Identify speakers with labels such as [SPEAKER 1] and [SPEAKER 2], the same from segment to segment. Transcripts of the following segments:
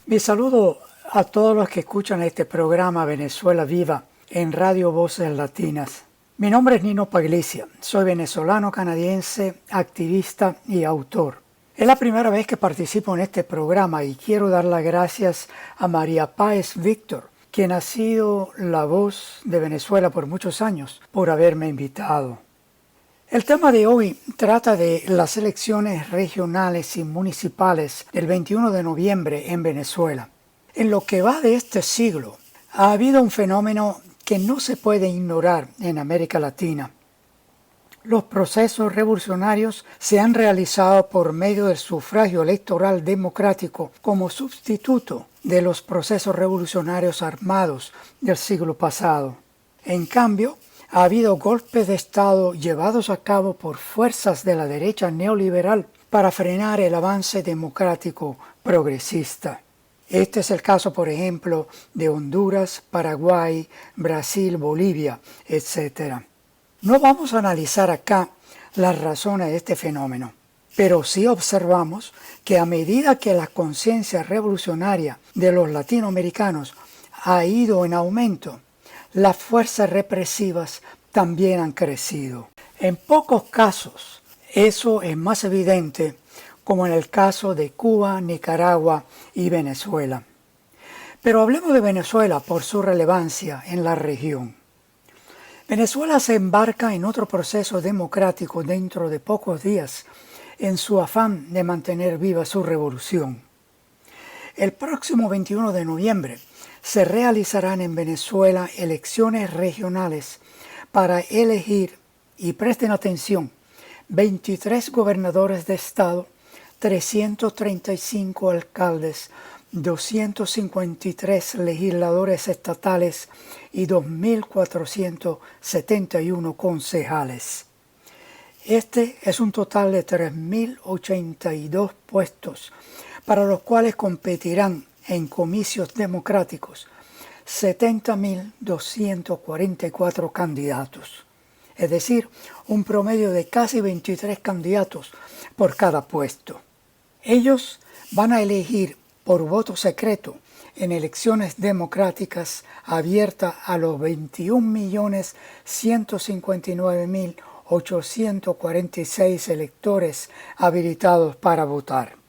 [SPEAKER 1] Mi saludo a todos los que escuchan este programa Venezuela Viva en Radio Voces Latinas. Mi nombre es Nino Paglicia, soy venezolano-canadiense, activista y autor. Es la primera vez que participo en este programa y quiero dar las gracias a María Páez Víctor, quien ha sido la voz de Venezuela por muchos años, por haberme invitado. El tema de hoy trata de las elecciones regionales y municipales del 21 de noviembre en Venezuela. En lo que va de este siglo, ha habido un fenómeno que no se puede ignorar en América Latina. Los procesos revolucionarios se han realizado por medio del sufragio electoral democrático como sustituto de los procesos revolucionarios armados del siglo pasado. En cambio, ha habido golpes de Estado llevados a cabo por fuerzas de la derecha neoliberal para frenar el avance democrático progresista. Este es el caso, por ejemplo, de Honduras, Paraguay, Brasil, Bolivia, etc. No vamos a analizar acá las razones de este fenómeno, pero sí observamos que a medida que la conciencia revolucionaria de los latinoamericanos ha ido en aumento, las fuerzas represivas también han crecido. En pocos casos, eso es más evidente, como en el caso de Cuba, Nicaragua y Venezuela. Pero hablemos de Venezuela por su relevancia en la región. Venezuela se embarca en otro proceso democrático dentro de pocos días, en su afán de mantener viva su revolución. El próximo 21 de noviembre se realizarán en Venezuela elecciones regionales para elegir, y presten atención, 23 gobernadores de estado, 335 alcaldes, 253 legisladores estatales y 2.471 concejales. Este es un total de 3.082 puestos, para los cuales competirán en comicios democráticos 70.244 candidatos, es decir, un promedio de casi 23 candidatos por cada puesto. Ellos van a elegir por voto secreto en elecciones democráticas abiertas a los 21.159.846 electores habilitados para votar.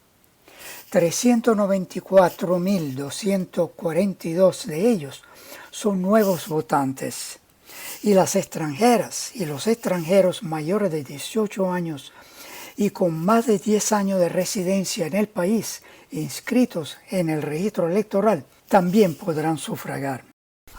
[SPEAKER 1] 394.242 de ellos son nuevos votantes, y las extranjeras y los extranjeros mayores de 18 años y con más de 10 años de residencia en el país inscritos en el registro electoral también podrán sufragar.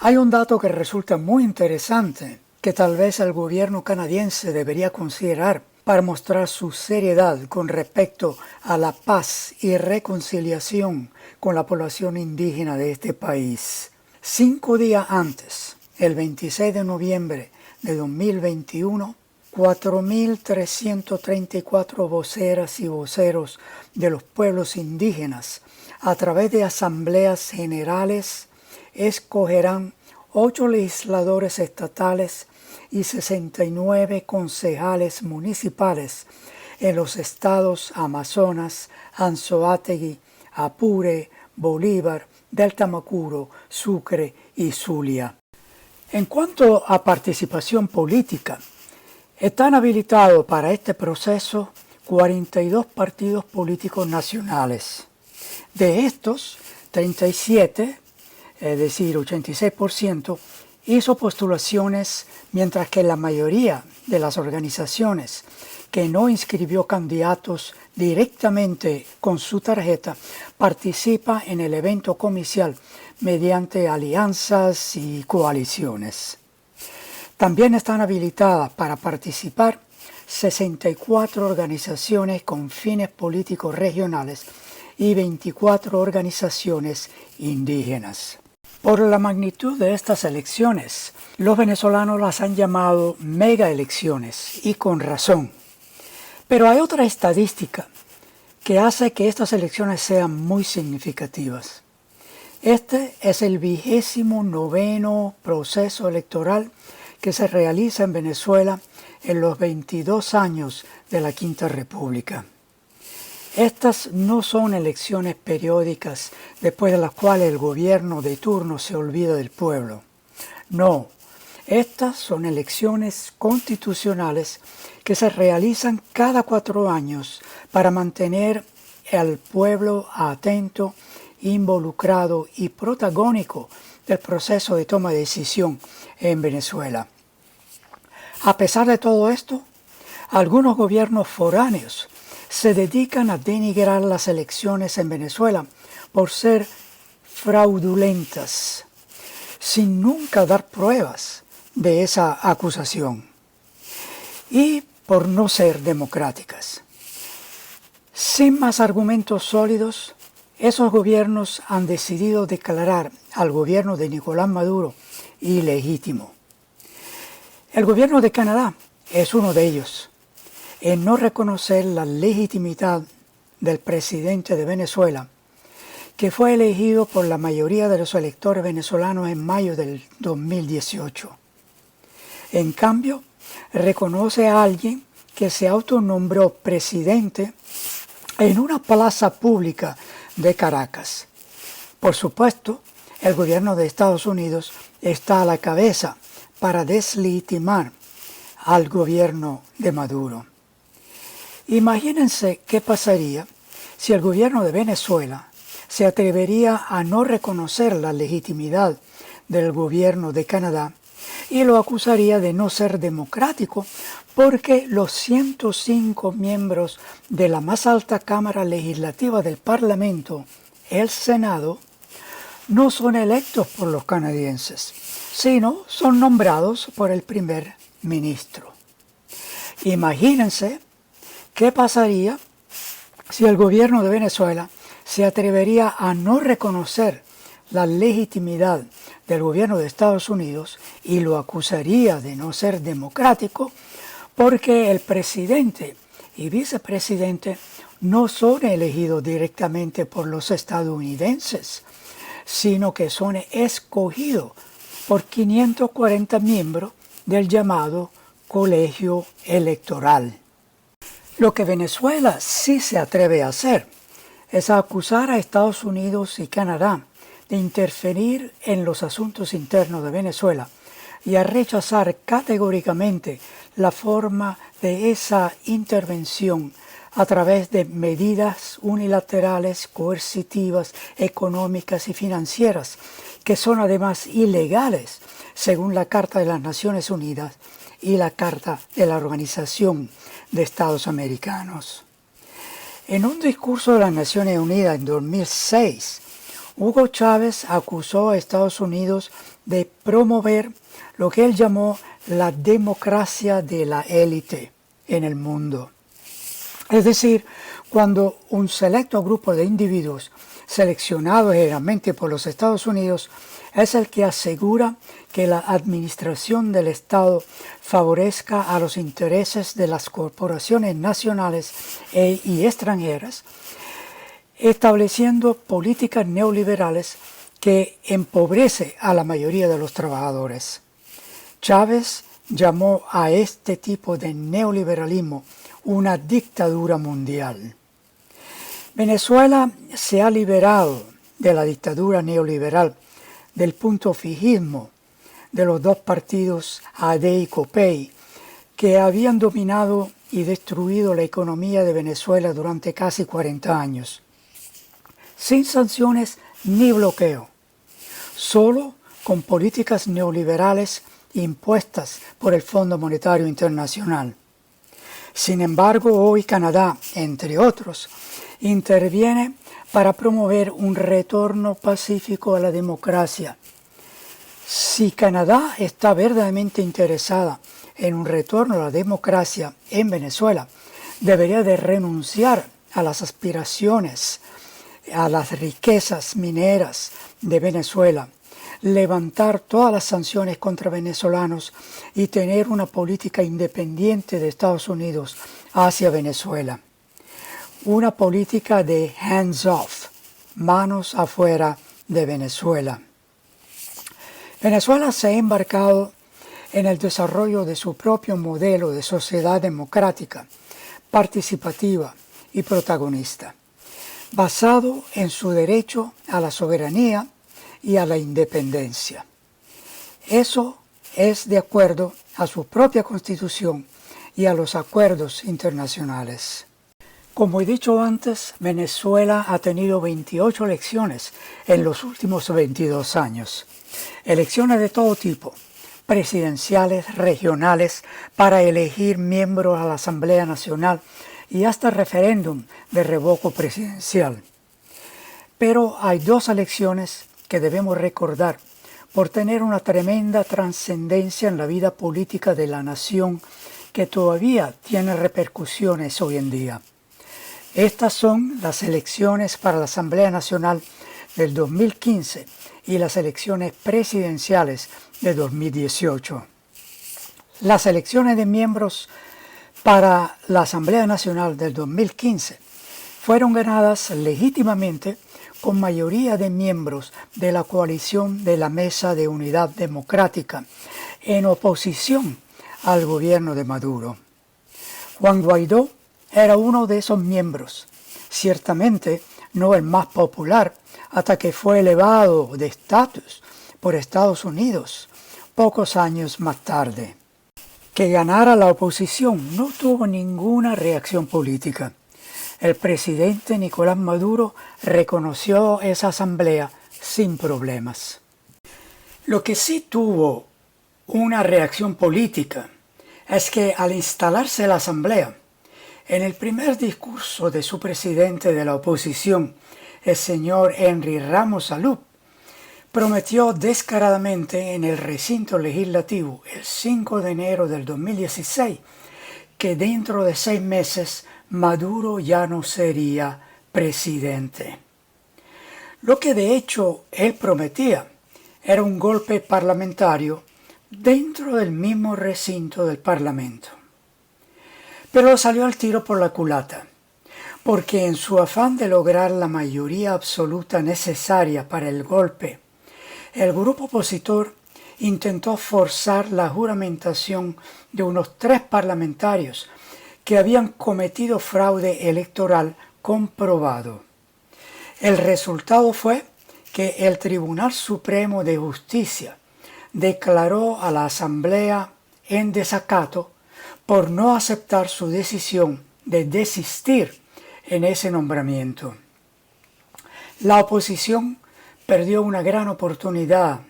[SPEAKER 1] Hay un dato que resulta muy interesante que tal vez el gobierno canadiense debería considerar para mostrar su seriedad con respecto a la paz y reconciliación con la población indígena de este país. 5 días antes, el 26 de noviembre de 2021, 4.334 voceras y voceros de los pueblos indígenas, a través de asambleas generales, escogerán 8 legisladores estatales y 69 concejales municipales en los estados Amazonas, Anzoátegui, Apure, Bolívar, Delta Macuro, Sucre y Zulia. En cuanto a participación política, están habilitados para este proceso 42 partidos políticos nacionales. De estos, 37, es decir, 86%, hizo postulaciones, mientras que la mayoría de las organizaciones que no inscribió candidatos directamente con su tarjeta participa en el evento comicial mediante alianzas y coaliciones. También están habilitadas para participar 64 organizaciones con fines políticos regionales y 24 organizaciones indígenas. Por la magnitud de estas elecciones, los venezolanos las han llamado mega elecciones, y con razón. Pero hay otra estadística que hace que estas elecciones sean muy significativas. Este es el 29º proceso electoral que se realiza en Venezuela en los 22 años de la Quinta República. Estas no son elecciones periódicas después de las cuales el gobierno de turno se olvida del pueblo. No, estas son elecciones constitucionales que se realizan cada 4 años para mantener al pueblo atento, involucrado y protagónico del proceso de toma de decisión en Venezuela. A pesar de todo esto, algunos gobiernos foráneos se dedican a denigrar las elecciones en Venezuela por ser fraudulentas, sin nunca dar pruebas de esa acusación, y por no ser democráticas. Sin más argumentos sólidos, esos gobiernos han decidido declarar al gobierno de Nicolás Maduro ilegítimo. El gobierno de Canadá es uno de ellos, en no reconocer la legitimidad del presidente de Venezuela, que fue elegido por la mayoría de los electores venezolanos en mayo del 2018. En cambio, reconoce a alguien que se autonombró presidente en una plaza pública de Caracas. Por supuesto, el gobierno de Estados Unidos está a la cabeza para deslegitimar al gobierno de Maduro. Imagínense qué pasaría si el gobierno de Venezuela se atrevería a no reconocer la legitimidad del gobierno de Canadá y lo acusaría de no ser democrático porque los 105 miembros de la más alta Cámara Legislativa del Parlamento, el Senado, no son electos por los canadienses, sino son nombrados por el primer ministro. Imagínense qué pasaría si el gobierno de Venezuela se atrevería a no reconocer la legitimidad del gobierno de Estados Unidos y lo acusaría de no ser democrático porque el presidente y vicepresidente no son elegidos directamente por los estadounidenses, sino que son escogidos por 540 miembros del llamado colegio electoral. Lo que Venezuela sí se atreve a hacer es a acusar a Estados Unidos y Canadá de interferir en los asuntos internos de Venezuela y a rechazar categóricamente la forma de esa intervención a través de medidas unilaterales, coercitivas, económicas y financieras, que son además ilegales según la Carta de las Naciones Unidas y la Carta de la Organización de Estados Americanos. En un discurso de las Naciones Unidas en 2006, Hugo Chávez acusó a Estados Unidos de promover lo que él llamó la democracia de la élite en el mundo. Es decir, cuando un selecto grupo de individuos, seleccionados generalmente por los Estados Unidos, es el que asegura que la administración del Estado favorezca a los intereses de las corporaciones nacionales y extranjeras, estableciendo políticas neoliberales que empobrece a la mayoría de los trabajadores. Chávez llamó a este tipo de neoliberalismo una dictadura mundial. Venezuela se ha liberado de la dictadura neoliberal, del punto fijismo de los dos partidos AD y COPEI, que habían dominado y destruido la economía de Venezuela durante casi 40 años. Sin sanciones ni bloqueo, solo con políticas neoliberales impuestas por el Fondo Monetario Internacional. Sin embargo, hoy Canadá, entre otros, interviene para promover un retorno pacífico a la democracia. Si Canadá está verdaderamente interesada en un retorno a la democracia en Venezuela, debería de renunciar a las aspiraciones, a las riquezas mineras de Venezuela, levantar todas las sanciones contra venezolanos y tener una política independiente de Estados Unidos hacia Venezuela. Una política de hands-off, manos afuera de Venezuela. Venezuela se ha embarcado en el desarrollo de su propio modelo de sociedad democrática, participativa y protagonista, basado en su derecho a la soberanía y a la independencia. Eso es de acuerdo a su propia Constitución y a los acuerdos internacionales. Como he dicho antes, Venezuela ha tenido 28 elecciones en los últimos 22 años. Elecciones de todo tipo, presidenciales, regionales, para elegir miembros a la Asamblea Nacional y hasta referéndum de revoco presidencial. Pero hay dos elecciones que debemos recordar por tener una tremenda trascendencia en la vida política de la nación que todavía tiene repercusiones hoy en día. Estas son las elecciones para la Asamblea Nacional del 2015 y las elecciones presidenciales de 2018. Las elecciones de miembros para la Asamblea Nacional del 2015 fueron ganadas legítimamente con mayoría de miembros de la coalición de la Mesa de Unidad Democrática en oposición al gobierno de Maduro. Juan Guaidó era uno de esos miembros, ciertamente no el más popular, hasta que fue elevado de estatus por Estados Unidos pocos años más tarde. Que ganara la oposición no tuvo ninguna reacción política. El presidente Nicolás Maduro reconoció esa asamblea sin problemas. Lo que sí tuvo una reacción política es que al instalarse la asamblea, en el primer discurso de su presidente de la oposición, el señor Henry Ramos Salud, prometió descaradamente en el recinto legislativo el 5 de enero del 2016 que dentro de 6 meses Maduro ya no sería presidente. Lo que de hecho él prometía era un golpe parlamentario dentro del mismo recinto del Parlamento. Pero salió al tiro por la culata, porque en su afán de lograr la mayoría absoluta necesaria para el golpe, el grupo opositor intentó forzar la juramentación de unos 3 parlamentarios que habían cometido fraude electoral comprobado. El resultado fue que el Tribunal Supremo de Justicia declaró a la Asamblea en desacato por no aceptar su decisión de desistir en ese nombramiento. La oposición perdió una gran oportunidad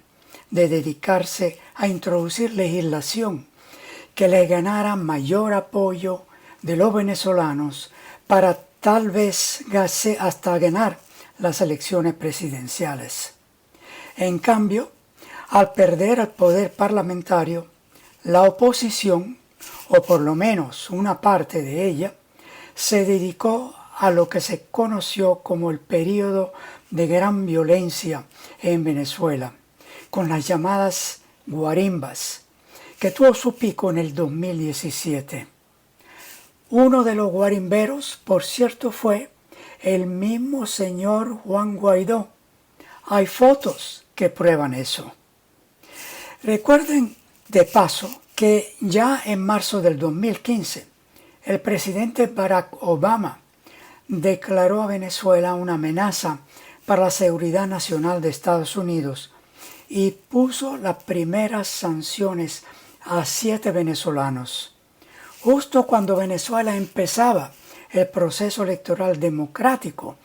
[SPEAKER 1] de dedicarse a introducir legislación que le ganara mayor apoyo de los venezolanos para tal vez hasta ganar las elecciones presidenciales. En cambio, al perder el poder parlamentario, la oposición, o por lo menos una parte de ella, se dedicó a lo que se conoció como el período de gran violencia en Venezuela, con las llamadas guarimbas, que tuvo su pico en el 2017. Uno de los guarimberos, por cierto, fue el mismo señor Juan Guaidó. Hay fotos que prueban eso. Recuerden de paso que ya en marzo del 2015, el presidente Barack Obama declaró a Venezuela una amenaza para la seguridad nacional de Estados Unidos y puso las primeras sanciones a 7 venezolanos, justo cuando Venezuela empezaba el proceso electoral democrático,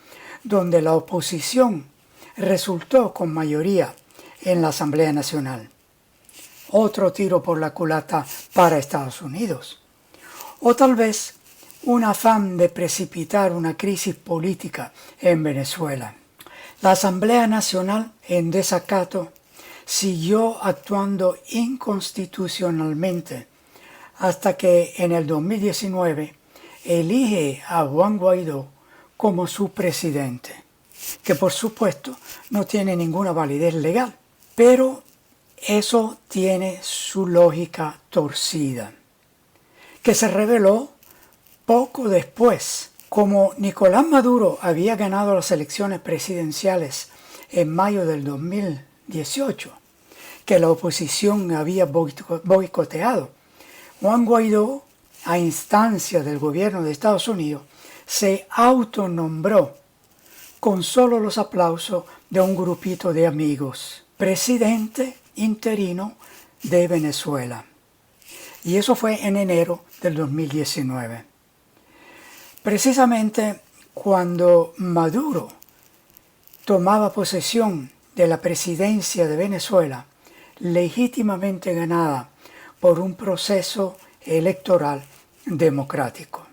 [SPEAKER 1] donde la oposición resultó con mayoría en la Asamblea Nacional. Otro tiro por la culata para Estados Unidos. O tal vez un afán de precipitar una crisis política en Venezuela. La Asamblea Nacional, en desacato, siguió actuando inconstitucionalmente hasta que en el 2019 elige a Juan Guaidó como su presidente, que por supuesto no tiene ninguna validez legal, pero eso tiene su lógica torcida, que se reveló poco después. Como Nicolás Maduro había ganado las elecciones presidenciales en mayo del 2018, que la oposición había boicoteado, Juan Guaidó, a instancia del gobierno de Estados Unidos, se autonombró con solo los aplausos de un grupito de amigos, presidente interino de Venezuela. Y eso fue en enero del 2019. Precisamente cuando Maduro tomaba posesión de la presidencia de Venezuela, legítimamente ganada por un proceso electoral democrático.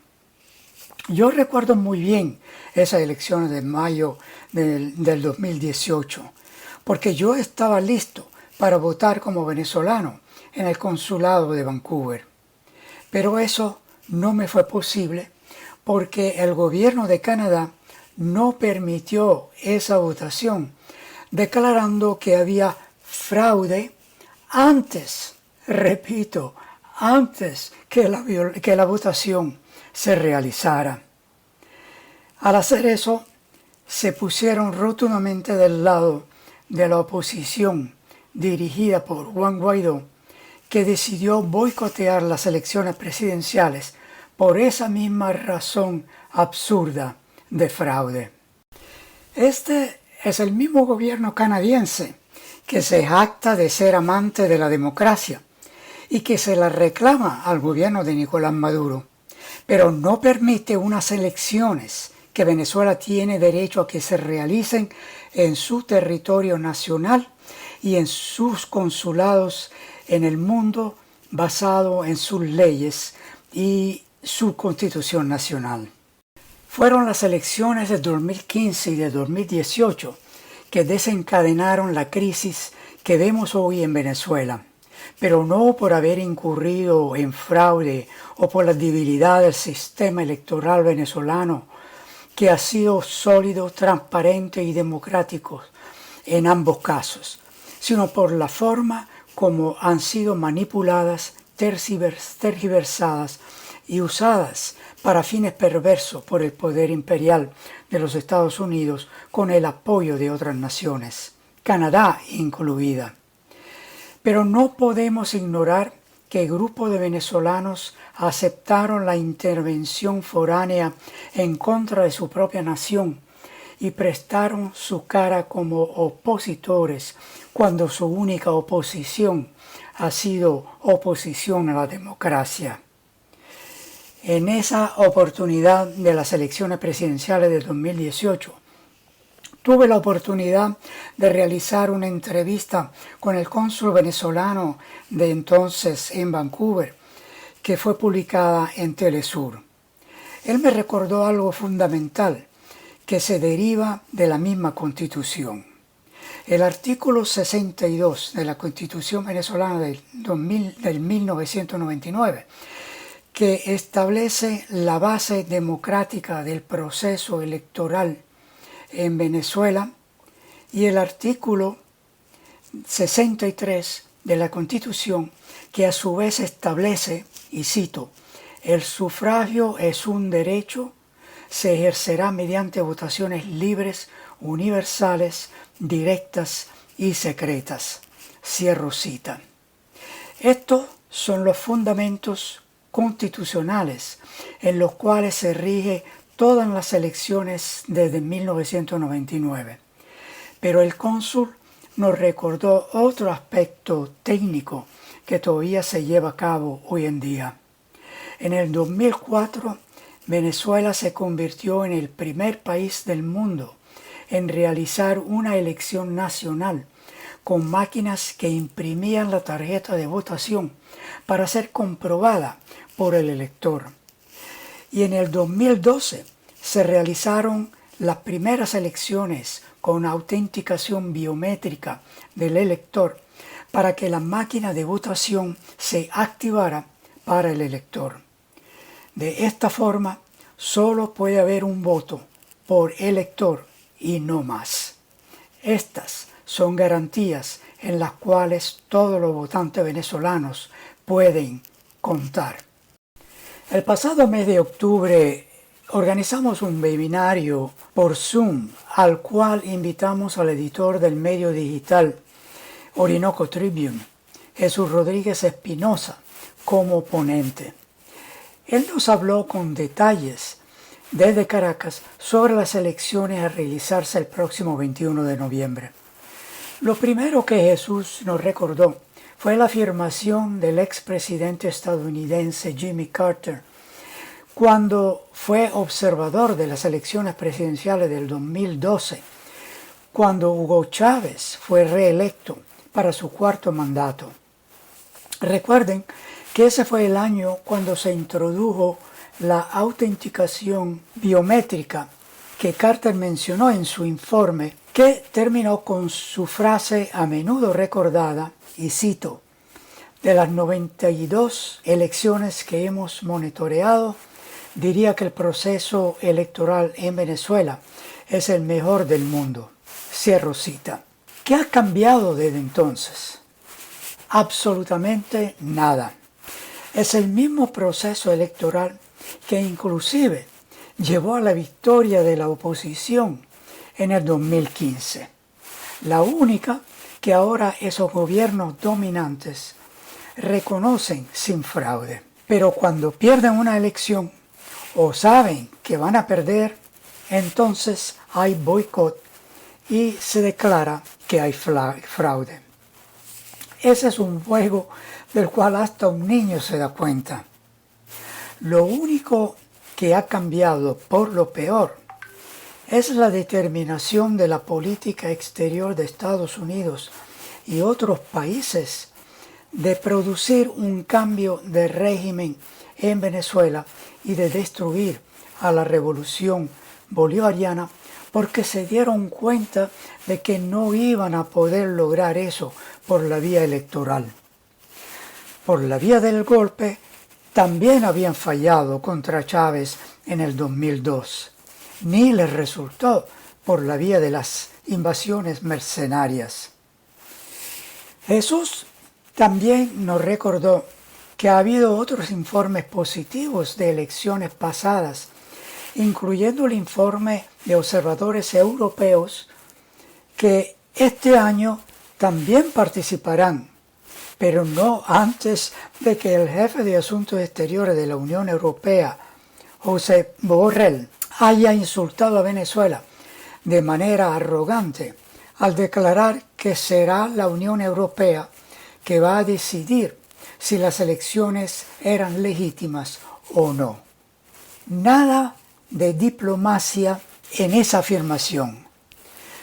[SPEAKER 1] Yo recuerdo muy bien esas elecciones de mayo del 2018, porque yo estaba listo para votar como venezolano en el consulado de Vancouver. Pero eso no me fue posible porque el gobierno de Canadá no permitió esa votación, declarando que había fraude antes, repito, antes que la votación se realizara. Al hacer eso, se pusieron rotundamente del lado de la oposición dirigida por Juan Guaidó, que decidió boicotear las elecciones presidenciales por esa misma razón absurda de fraude. Este es el mismo gobierno canadiense que se jacta de ser amante de la democracia y que se la reclama al gobierno de Nicolás Maduro, pero no permite unas elecciones que Venezuela tiene derecho a que se realicen en su territorio nacional y en sus consulados en el mundo, basado en sus leyes y su constitución nacional. Fueron las elecciones de 2015 y de 2018 que desencadenaron la crisis que vemos hoy en Venezuela, pero no por haber incurrido en fraude o por la debilidad del sistema electoral venezolano, que ha sido sólido, transparente y democrático en ambos casos, sino por la forma como han sido manipuladas, tergiversadas y usadas para fines perversos por el poder imperial de los Estados Unidos con el apoyo de otras naciones, Canadá incluida. Pero no podemos ignorar que grupos de venezolanos aceptaron la intervención foránea en contra de su propia nación y prestaron su cara como opositores cuando su única oposición ha sido oposición a la democracia. En esa oportunidad de las elecciones presidenciales de 2018, tuve la oportunidad de realizar una entrevista con el cónsul venezolano de entonces en Vancouver, que fue publicada en Telesur. Él me recordó algo fundamental que se deriva de la misma Constitución. El artículo 62 de la Constitución venezolana del 1999, que establece la base democrática del proceso electoral en Venezuela, y el artículo 63 de la Constitución, que a su vez establece, y cito, el sufragio es un derecho, se ejercerá mediante votaciones libres, universales, directas y secretas. Cierro cita. Estos son los fundamentos constitucionales en los cuales se rige todas las elecciones desde 1999. Pero el cónsul nos recordó otro aspecto técnico que todavía se lleva a cabo hoy en día. En el 2004, Venezuela se convirtió en el primer país del mundo en realizar una elección nacional con máquinas que imprimían la tarjeta de votación para ser comprobada por el elector. Y en el 2012 se realizaron las primeras elecciones con autenticación biométrica del elector para que la máquina de votación se activara para el elector. De esta forma, solo puede haber un voto por elector y no más. Estas son garantías en las cuales todos los votantes venezolanos pueden contar. El pasado mes de octubre organizamos un webinario por Zoom al cual invitamos al editor del medio digital Orinoco Tribune, Jesús Rodríguez Espinosa, como ponente. Él nos habló con detalles desde Caracas sobre las elecciones a realizarse el próximo 21 de noviembre. Lo primero que Jesús nos recordó fue la afirmación del expresidente estadounidense Jimmy Carter cuando fue observador de las elecciones presidenciales del 2012, cuando Hugo Chávez fue reelecto para su cuarto mandato. Recuerden que ese fue el año cuando se introdujo la autenticación biométrica que Carter mencionó en su informe, que terminó con su frase a menudo recordada, y cito: de las 92 elecciones que hemos monitoreado, diría que el proceso electoral en Venezuela es el mejor del mundo. Cierro cita. ¿Qué ha cambiado desde entonces? Absolutamente nada. Es el mismo proceso electoral que inclusive llevó a la victoria de la oposición en el 2015. La única que ahora esos gobiernos dominantes reconocen sin fraude. Pero cuando pierden una elección o saben que van a perder, entonces hay boicot y se declara que hay fraude. Ese es un juego del cual hasta un niño se da cuenta. Lo único que ha cambiado por lo peor es la determinación de la política exterior de Estados Unidos y otros países de producir un cambio de régimen en Venezuela y de destruir a la revolución bolivariana, porque se dieron cuenta de que no iban a poder lograr eso por la vía electoral. Por la vía del golpe también habían fallado contra Chávez en el 2002. Ni les resultó por la vía de las invasiones mercenarias. Jesús también nos recordó que ha habido otros informes positivos de elecciones pasadas, incluyendo el informe de observadores europeos que este año también participarán, pero no antes de que el jefe de Asuntos Exteriores de la Unión Europea, Josep Borrell, haya insultado a Venezuela de manera arrogante al declarar que será la Unión Europea que va a decidir si las elecciones eran legítimas o no. Nada de diplomacia en esa afirmación,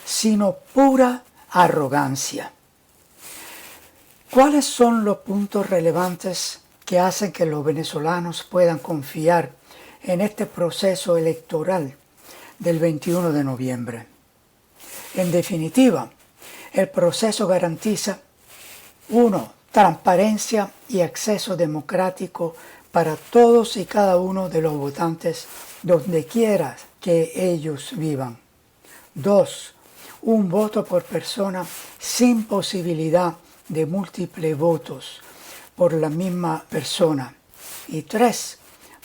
[SPEAKER 1] sino pura arrogancia. ¿Cuáles son los puntos relevantes que hacen que los venezolanos puedan confiar en este proceso electoral del 21 de noviembre? En definitiva, el proceso garantiza 1. Transparencia y acceso democrático para todos y cada uno de los votantes donde quiera que ellos vivan. 2. Un voto por persona sin posibilidad de múltiples votos por la misma persona. Y 3.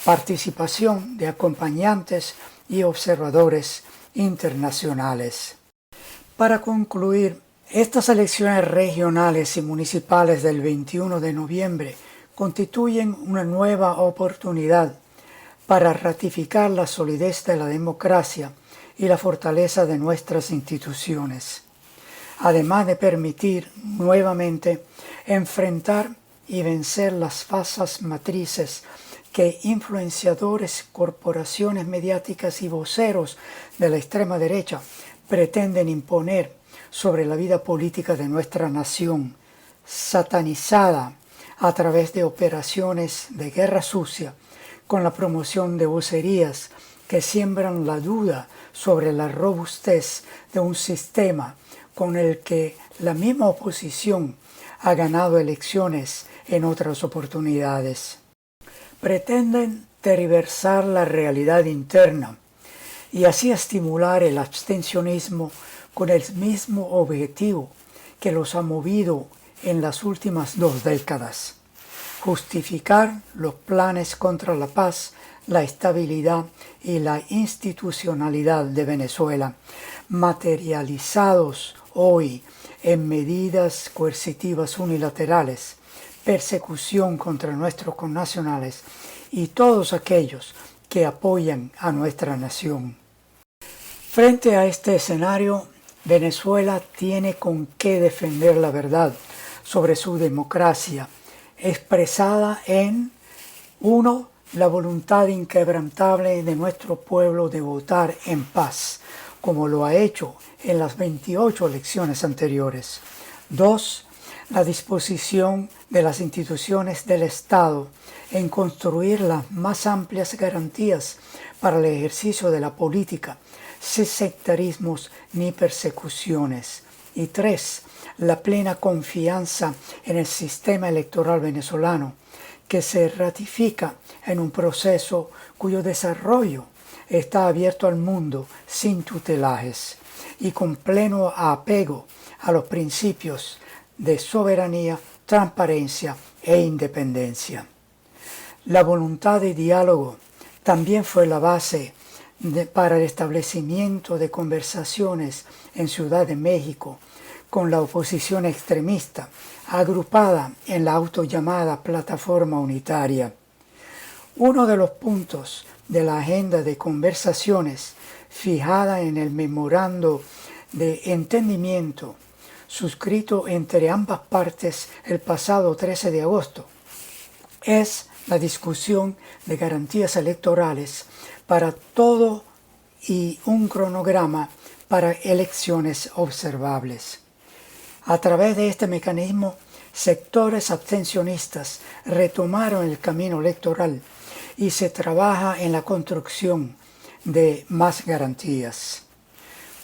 [SPEAKER 1] Participación de acompañantes y observadores internacionales. Para concluir, estas elecciones regionales y municipales del 21 de noviembre constituyen una nueva oportunidad para ratificar la solidez de la democracia y la fortaleza de nuestras instituciones, además de permitir nuevamente enfrentar y vencer las falsas matrices que influenciadores, corporaciones mediáticas y voceros de la extrema derecha pretenden imponer sobre la vida política de nuestra nación, satanizada a través de operaciones de guerra sucia, con la promoción de vocerías que siembran la duda sobre la robustez de un sistema con el que la misma oposición ha ganado elecciones en otras oportunidades. Pretenden tergiversar la realidad interna y así estimular el abstencionismo con el mismo objetivo que los ha movido en las últimas 2 décadas: justificar los planes contra la paz, la estabilidad y la institucionalidad de Venezuela, materializados hoy en medidas coercitivas unilaterales, persecución contra nuestros connacionales y todos aquellos que apoyan a nuestra nación. Frente a este escenario, Venezuela tiene con qué defender la verdad sobre su democracia, expresada en 1. La voluntad inquebrantable de nuestro pueblo de votar en paz, como lo ha hecho en las 28 elecciones anteriores. 2. La disposición de las instituciones del Estado en construir las más amplias garantías para el ejercicio de la política, sin sectarismos ni persecuciones. Y 3. La plena confianza en el sistema electoral venezolano, que se ratifica en un proceso cuyo desarrollo está abierto al mundo sin tutelajes y con pleno apego a los principios de soberanía, transparencia e independencia. La voluntad de diálogo también fue la base para el establecimiento de conversaciones en Ciudad de México con la oposición extremista, agrupada en la autollamada Plataforma Unitaria. Uno de los puntos de la agenda de conversaciones fijada en el memorando de entendimiento suscrito entre ambas partes el pasado 13 de agosto es la discusión de garantías electorales para todo y un cronograma para elecciones observables. A través de este mecanismo, sectores abstencionistas retomaron el camino electoral y se trabaja en la construcción de más garantías,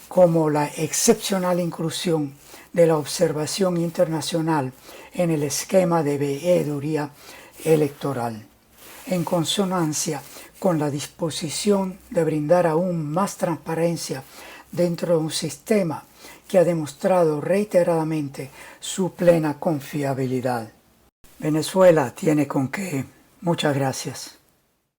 [SPEAKER 1] como la excepcional inclusión de la observación internacional en el esquema de veeduría electoral, en consonancia con la disposición de brindar aún más transparencia dentro de un sistema que ha demostrado reiteradamente su plena confiabilidad. Venezuela tiene con qué. Muchas gracias.